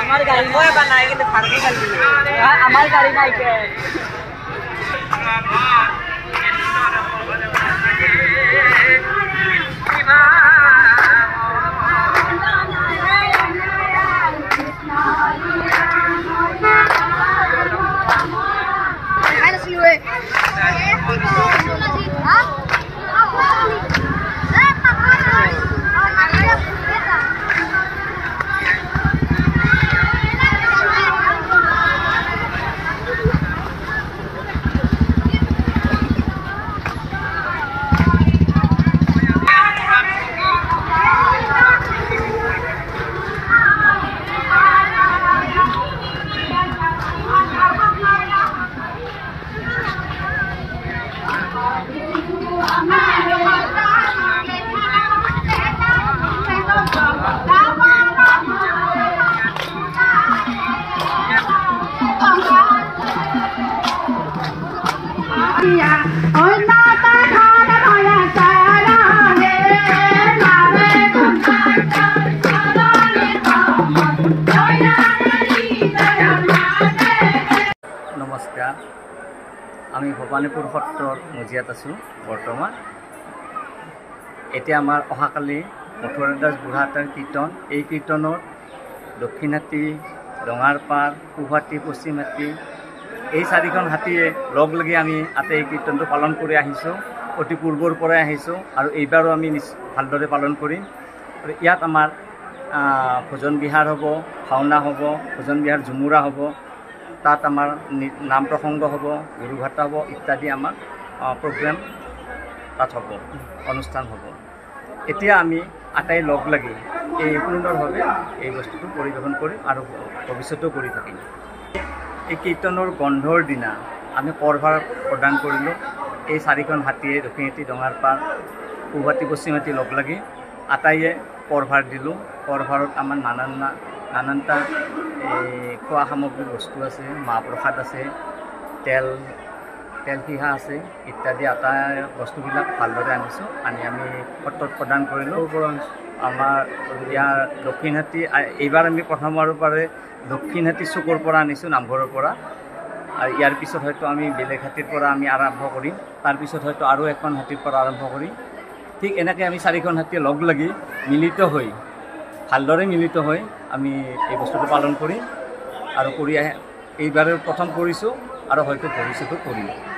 আমাৰ গাড়ি নয় বানাই কিন্তু ফাৰ্মি গাড়ি আমাৰ গাড়ি নাই কে নমস্কাৰ আমি ভবানীপুৰ সত্ৰৰ মজিয়াত আছোঁ বৰ্তমান এতিয়া আমাৰ অহাকালি মথুৰা দাস বুঢ়াহাটৰ কীৰ্তন এই কীৰ্তনত দক্ষিণহাটী ডঙাৰপাৰ পূবহাটী পশ্চিমহাটী এই চাৰিখন হাতীয়ে লগ লাগি আমি তাতে এই কীৰ্তনটো পালন কৰি আহিছোঁ অতি পূৰ্বৰ পৰাই আহিছোঁ আৰু এইবাৰো আমি ভালদৰে পালন কৰিম আৰু ইয়াত আমাৰ ভোজন বিহাৰ হ'ব ভাওনা হ'ব ভোজন বিহাৰ ঝুমুৰা হ'ব তাত আমাৰ নাম প্ৰসংগ হ'ব গুৰু ভাতা হ'ব ইত্যাদি আমাৰ প্ৰগ্ৰেম তাত হ'ব অনুষ্ঠান হ'ব এতিয়া আমি আটাই লগ লাগি এই সুন্দৰভাৱে এই বস্তুটো পৰিৱেশন কৰিম আৰু ভৱিষ্যতেও কৰি থাকিম এই কীৰ্তনৰ গন্ধৰ দিনা আমি কৰভাৰ প্ৰদান কৰিলোঁ এই চাৰিখন হাতীয়ে দক্ষিণহাটী ডঙাৰপাৰ পূবহাটী পশ্চিমহাটী লগ লাগি আটাইয়ে কৰভাৰ দিলোঁ কৰভাৰত আমাৰ নানানটা এই খোৱা সামগ্ৰী বস্তু আছে মাহ প্ৰসাদ আছে তেল সিহা আছে ইত্যাদি আটাই বস্তুবিলাক ভালদৰে আনিছোঁ আনি আমি সত্ৰত প্ৰদান কৰিলোঁ আমাৰ ইয়াৰ দক্ষিণহাটী এইবাৰ আমি প্ৰথমবাৰৰ পৰা দক্ষিণহাটী চুকৰ পৰা আনিছোঁ নামঘৰৰ পৰা আৰু ইয়াৰ পিছত হয়তো আমি বেলেগ হাতীৰ পৰা আমি আৰম্ভ কৰিম তাৰপিছত হয়তো আৰু এখন হাতীৰ পৰা আৰম্ভ কৰিম ঠিক এনেকৈ আমি চাৰিখন হাতীয়ে লগ লাগি ভালদৰে মিলিত হৈ আমি এই বস্তুটো পালন কৰিম আৰু কৰি এইবাৰ প্ৰথম কৰিছোঁ আৰু হয়তো ভৱিষ্যতেও কৰিম